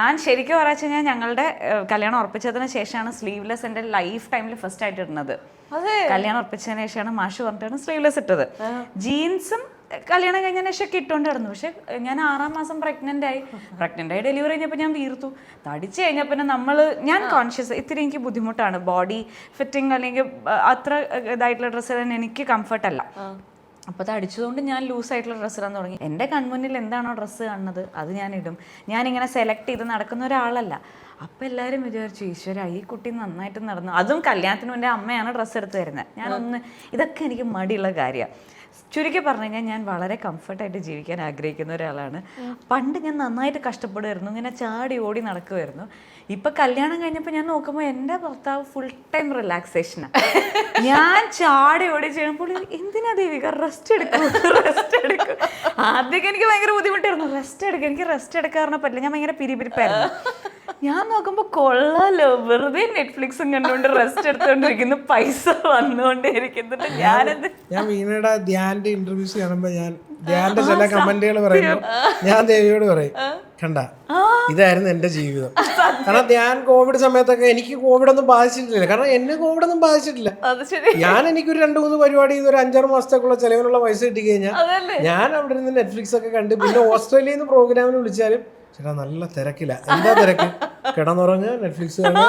ഞാൻ ശരിക്കും പറയാ ഞാൻ ഞങ്ങളുടെ കല്യാണം ഉറപ്പിച്ചതിന് ശേഷമാണ് സ്ലീവ്ലെസ് എൻ്റെ ലൈഫ് ടൈമിൽ ഫസ്റ്റ് ആയിട്ട് ഇടുന്നത്. കല്യാണം ഉറപ്പിച്ചതിന് ശേഷമാണ് മാഷ് പറഞ്ഞിട്ടാണ് സ്ലീവ്ലെസ് ഇട്ടത്. ജീൻസും കല്യാണം കഴിഞ്ഞതിന് ശേഷം ഇട്ടുകൊണ്ട് കിടന്നു. പക്ഷെ ഞാൻ 6-ാം മാസം പ്രഗ്നന്റ് ആയി ഡെലിവറി കഴിഞ്ഞപ്പോൾ ഞാൻ വീർത്തു. തടിച്ചു കഴിഞ്ഞാൽ പിന്നെ ഞാൻ കോൺഷ്യസ് ഇത്തിരി എനിക്ക് ബുദ്ധിമുട്ടാണ് ബോഡി ഫിറ്റിംഗ് അല്ലെങ്കിൽ അത്ര ഇതായിട്ടുള്ള ഡ്രസ്സ് ഇടാൻ എനിക്ക് കംഫർട്ടല്ല. അപ്പോൾ അത് അടിച്ചതുകൊണ്ട് ഞാൻ ലൂസായിട്ടുള്ള ഡ്രസ്സ് ഇടാൻ തുടങ്ങി. എൻ്റെ കൺമുന്നിൽ എന്താണോ ഡ്രസ്സ് കാണുന്നത് അത് ഞാൻ ഇടും. ഞാനിങ്ങനെ സെലക്ട് ചെയ്ത് നടക്കുന്ന ഒരാളല്ല. അപ്പം എല്ലാവരും വിചാരിച്ചു ഈശ്വര ഈ കുട്ടി നന്നായിട്ട് നടന്നു. അതും കല്യാണത്തിന് മുന്നേ അമ്മയാണ് ഡ്രസ്സ് എടുത്ത് തരുന്നത്. ഇതൊക്കെ എനിക്ക് മടിയുള്ള കാര്യമാണ്. ചുരുക്കി പറഞ്ഞു കഴിഞ്ഞാൽ ഞാൻ വളരെ കംഫർട്ടായിട്ട് ജീവിക്കാൻ ആഗ്രഹിക്കുന്ന ഒരാളാണ്. പണ്ട് ഞാൻ നന്നായിട്ട് കഷ്ടപ്പെടുമായിരുന്നു, ഇങ്ങനെ ചാടി ഓടി നടക്കുമായിരുന്നു. ഇപ്പം കല്യാണം കഴിഞ്ഞപ്പോൾ ഞാൻ നോക്കുമ്പോൾ എൻ്റെ ഭർത്താവ് ഫുൾ ടൈം റിലാക്സേഷനാണ്. ഞാൻ ചാടി ഓടി ചെയ്യുമ്പോൾ എന്തിനാ ദേവിക റെസ്റ്റ് എടുക്കും. ആദ്യമൊക്കെ എനിക്ക് ഭയങ്കര ബുദ്ധിമുട്ടായിരുന്നു. എനിക്ക് റെസ്റ്റ് എടുക്കാൻ പറ്റില്ല. ഞാൻ ഭയങ്കര പിരിപിരിപ്പായിരുന്നു. ഞാൻ നോക്കുമ്പോൾ കൊള്ളാലോ, വെറുതെ നെറ്റ്ഫ്ലിക്സും കണ്ടുകൊണ്ട് റെസ്റ്റ് എടുത്തുകൊണ്ടിരിക്കുന്നു, പൈസ വന്നുകൊണ്ടേയിരിക്കുന്നുണ്ട്. ഞാൻ വീണയുടെ ധ്യാന്റെ ഇന്റർവ്യൂസ് കാണുമ്പോൾ ഞാൻ ധ്യാന്റെ ചില കമന്റുകൾ പറയുമ്പോൾ ഞാൻ ദേവിയോട് പറയും, കണ്ട ഇതായിരുന്നു എൻ്റെ ജീവിതം. കാരണം ധ്യാൻ കോവിഡ് സമയത്തൊക്കെ എനിക്ക് കോവിഡ് ഒന്നും ബാധിച്ചിട്ടില്ല. കാരണം എന്നെ കോവിഡ് ഒന്നും ബാധിച്ചിട്ടില്ല. എനിക്കൊരു 2-3 പരിപാടി ചെയ്ത് ഒരു 5-6 മാസത്തേക്കുള്ള ചെലവിനുള്ള പൈസ കിട്ടി കഴിഞ്ഞാൽ ഞാൻ അവിടെ നിന്ന് നെറ്റ്ഫ്ലിക്സ് ഒക്കെ കണ്ട് പിന്നെ ഓസ്ട്രേലിയയിൽ നിന്ന് പ്രോഗ്രാമിന് വിളിച്ചാലും ചേട്ടാ നല്ല തിരക്കില്ല. എന്താ തിരക്ക്? കിടന്നുറങ്ങുക, നെറ്റ്ഫ്ലിക്സ് കാണുക.